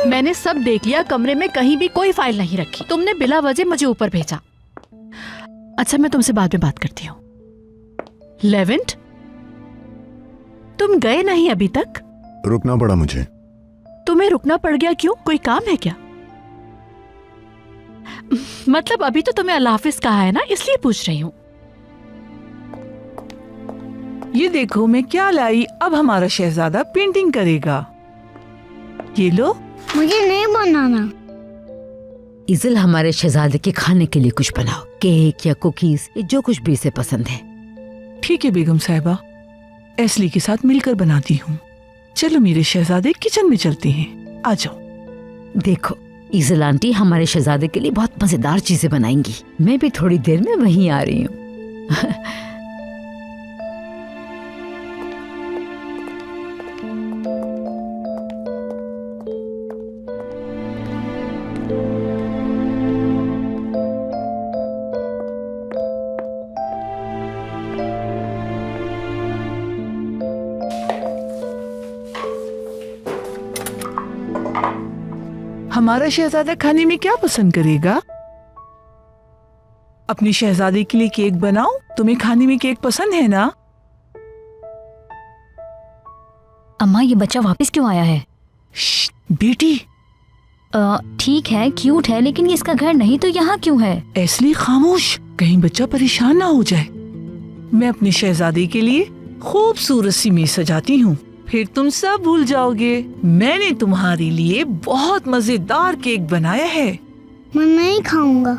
मैंने सब देख लिया, कमरे में कहीं भी कोई फाइल नहीं रखी। तुमने बिला वजह मुझे ऊपर भेजा। अच्छा, मैं तुमसे बाद में बात करती हूँ। लेवेंट, तुम गए नहीं अभी तक? रुकना पड़ा मुझे। तुम्हें रुकना पड़ गया? क्यों, कोई काम है क्या? मतलब अभी तो तुम्हें अल्लाह हाफिज कहा है ना, इसलिए पूछ रही हूँ। ये देखो मैं क्या लाई। अब हमारा शहजादा पेंटिंग करेगा। ये लो। मुझे नहीं बनाना। इज़िल, हमारे शहजादे के खाने के लिए कुछ बनाओ, केक या कुकीज, जो कुछ भी इसे पसंद है। ठीक है बेगम साहिबा, एस्ली के साथ मिलकर बनाती हूँ। चलो मेरे शहजादे, किचन में चलते हैं, आ जाओ। देखो, इज़िल आंटी हमारे शहजादे के लिए बहुत मजेदार चीजें बनाएंगी। मैं भी थोड़ी देर में वहीं आ रही हूँ। हमारा शहजादा खाने में क्या पसंद करेगा? अपने शहजादे के लिए केक बनाओ। तुम्हें खाने में केक पसंद है ना? अम्मा, ये बच्चा वापस क्यों आया है? बेटी। ठीक है, क्यूट है, लेकिन ये इसका घर नहीं तो यहाँ क्यों है? एस्ली खामोश, कहीं बच्चा परेशान ना हो जाए। मैं अपने शहजादे के लिए खूबसूरत सी मेज सजाती हूँ, फिर तुम सब भूल जाओगे। मैंने तुम्हारे लिए बहुत मजेदार केक बनाया है। मैं नहीं खाऊंगा।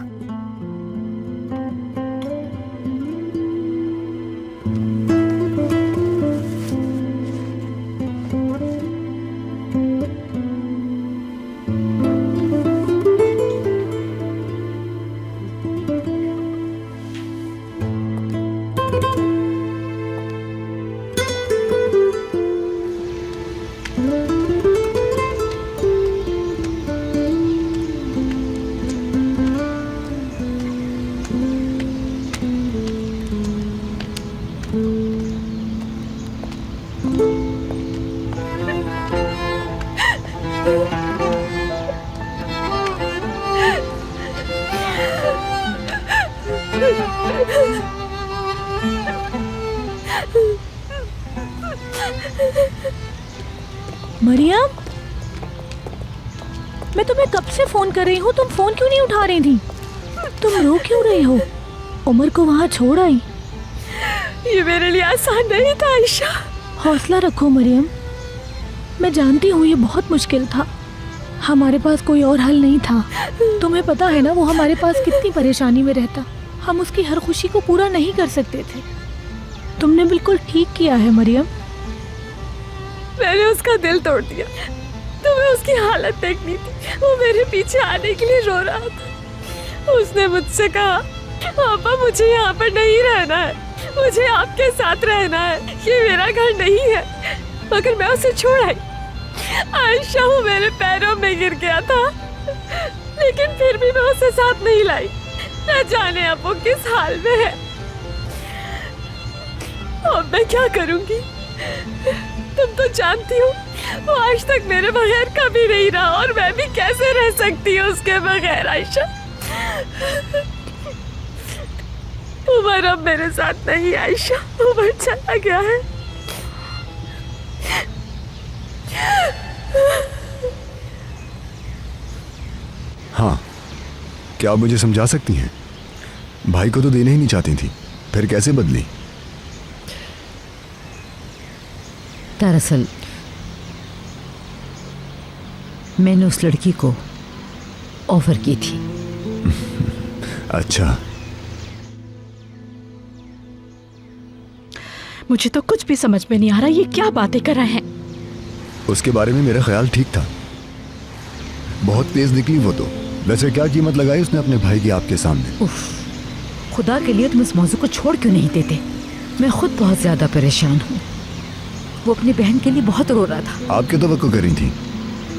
मरियम, मैं तुम्हें कब से फोन कर रही हूँ, तुम फोन क्यों नहीं उठा रही थी? तुम रो क्यों रही हो? उमर को वहाँ छोड़ आई। ये मेरे लिए आसान नहीं था आयशा। हौसला रखो मरियम, मैं जानती हूँ ये बहुत मुश्किल था। हमारे पास कोई और हल नहीं था। तुम्हें पता है ना वो हमारे पास कितनी परेशानी में रहता। हम उसकी हर खुशी को पूरा नहीं कर सकते थे। तुमने बिल्कुल ठीक किया है मरियम। मैंने उसका दिल तोड़ दिया। तुम्हें उसकी हालत देखनी थी। वो मेरे पीछे आने के लिए रो रहा था। उसने मुझसे कहा, पापा मुझे यहाँ पर नहीं रहना है, मुझे आपके साथ रहना है, ये मेरा घर नहीं है। मगर मैं उसे छोड़ आई। आयशा वो मेरे पैरों में गिर गया था, लेकिन फिर भी मैं उसे साथ नहीं लाई। न जाने अब वो किस हाल में है। अब मैं क्या करूंगी? तुम तो जानती हो वो आज तक मेरे बगैर कभी नहीं रहा, और मैं भी कैसे रह सकती हूँ उसके बगैर आयशा। उमर अब मेरे साथ नहीं आयशा, उमर चला गया है। हाँ, क्या आप मुझे समझा सकती हैं? भाई को तो देने ही नहीं चाहती थी, फिर कैसे बदली? दरअसल मैंने उस लड़की को ऑफर की थी। अच्छा, मुझे तो कुछ भी समझ में नहीं आ रहा, ये क्या बातें कर रहे हैं। उसके बारे में मेरा ख्याल ठीक था। बहुत तेज निकली वो तो। वैसे क्या कीमत लगाई उसने अपने भाई की आपके सामने? उफ, खुदा के लिए तुम इस मौजू को छोड़ क्यों नहीं देते? मैं खुद बहुत ज्यादा परेशान हूँ। वो अपनी बहन के लिए बहुत रो रहा था। आपके तवक्को कर रही थी,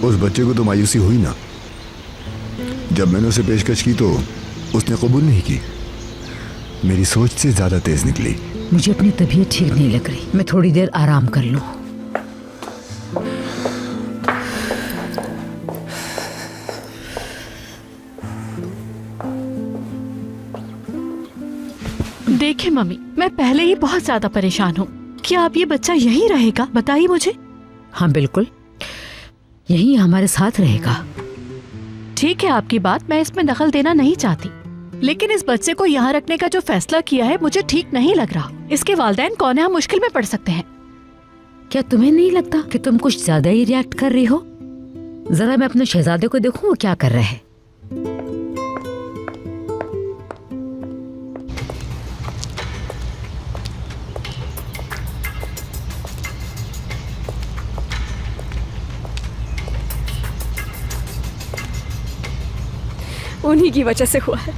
उस बच्चे को तो मायूसी हुई ना। जब मैंने उसे पेशकश की तो उसने कबूल नहीं की। मेरी सोच से ज्यादा तेज निकली। मुझे अपनी तबीयत ठीक नहीं लग रही, मैं थोड़ी देर आराम कर लूं। देखिए मम्मी, मैं पहले ही बहुत ज्यादा परेशान हूँ। क्या आप ये बच्चा यहीं रहेगा? बताइए मुझे। हाँ बिल्कुल, यही हमारे साथ रहेगा। ठीक है आपकी बात, मैं इसमें दखल देना नहीं चाहती, लेकिन इस बच्चे को यहाँ रखने का जो फैसला किया है मुझे ठीक नहीं लग रहा। इसके वालिदैन कौन है, हम मुश्किल में पड़ सकते हैं। क्या तुम्हें नहीं लगता कि तुम कुछ ज्यादा ही रिएक्ट कर रही हो? जरा मैं अपने शहजादे को देखूं वो क्या कर रहा है। उन्हीं की वजह से हुआ है।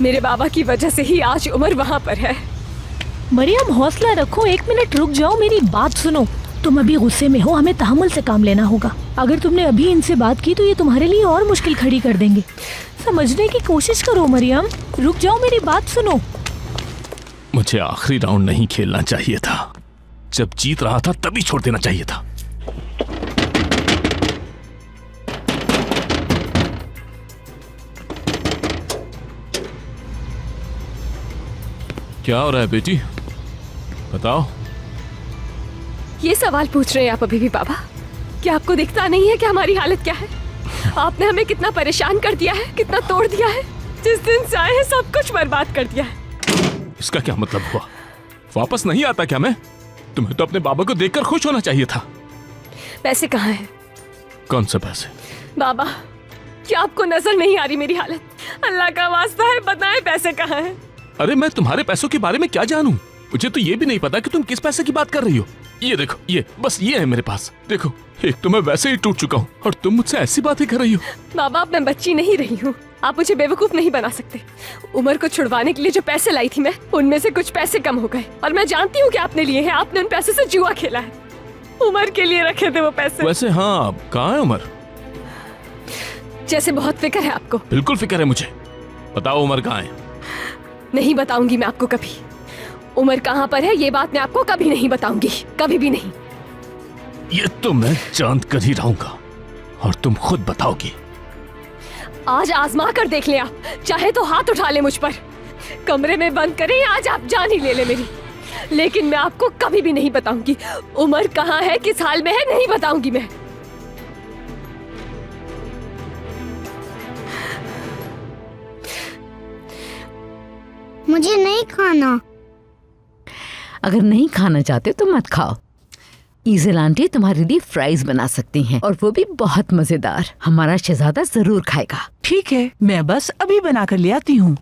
मेरे बाबा की वजह से ही आज उमर वहाँ पर है। मरियम हौसला रखो, 1 मिनट रुक जाओ, मेरी बात सुनो। तुम अभी गुस्से में हो, हमें तहम्मुल से काम लेना होगा। अगर तुमने अभी इनसे बात की तो ये तुम्हारे लिए और मुश्किल खड़ी कर देंगे। समझने की कोशिश करो मरियम, रुक जाओ, मेरी बात सुनो। मुझे आखिरी राउंड नहीं खेलना चाहिए था। जब जीत रहा था तभी छोड़ देना चाहिए था। क्या हो रहा है बेटी, बताओ। ये सवाल पूछ रहे हैं आप अभी भी बाबा? क्या आपको दिखता नहीं है कि हमारी हालत क्या है? आपने हमें कितना परेशान कर दिया है, कितना तोड़ दिया है। जिस दिन से आए हैं सब कुछ बर्बाद कर दिया है। इसका क्या मतलब हुआ? वापस नहीं आता क्या मैं? तुम्हें तो अपने बाबा को देखकर खुश होना चाहिए था। पैसे कहाँ हैं? कौन से पैसे? बाबा, क्या आपको नजर नहीं आ रही मेरी हालत? अल्लाह का वास्ता है, बताएं पैसे कहाँ हैं? अरे मैं तुम्हारे पैसों के बारे में क्या जानूं? मुझे तो ये भी नहीं पता कि तुम किस पैसे की बात कर रही हो। ये देखो, ये बस ये है मेरे पास। देखो, एक तो मैं वैसे ही टूट चुका हूँ और तुम मुझसे ऐसी बातें कर रही हो। बाबा, अब मैं बच्ची नहीं रही हूँ, आप मुझे बेवकूफ नहीं बना सकते। उमर को छुड़वाने के लिए जो पैसे लाई थी मैं, उनमें से कुछ पैसे कम हो गए और मैं जानती हूँ कि आपने लिए हैं। आपने उन पैसे से जुआ खेला है। उमर के लिए रखे थे वो पैसे। वैसे हाँ, कहाँ है उमर? जैसे बहुत फिक्र है आपको। बिल्कुल फिक्र है मुझे। बताओ उमर कहाँ है? नहीं बताऊंगी मैं आपको कभी। उमर कहाँ पर है ये बात मैं आपको कभी नहीं बताऊंगी, कभी भी नहीं। ये तो मैं चांद कर ही रहूंगा और तुम खुद बताओगी। आज आजमा कर देख ले आप, चाहे तो हाथ उठा ले मुझ पर, कमरे में बंद करें, आज आप जान ही ले ले मेरी, लेकिन मैं आपको कभी भी नहीं बताऊंगी। उमर कहाँ है, किस हाल में है, नहीं बताऊंगी मैं। मुझे नहीं खाना। अगर नहीं खाना चाहते तो मत खाओ। ईज़ल आंटी तुम्हारे लिए फ्राइज बना सकती हैं और वो भी बहुत मजेदार। हमारा शहजादा जरूर खाएगा। ठीक है, मैं बस अभी बना कर ले आती हूँ।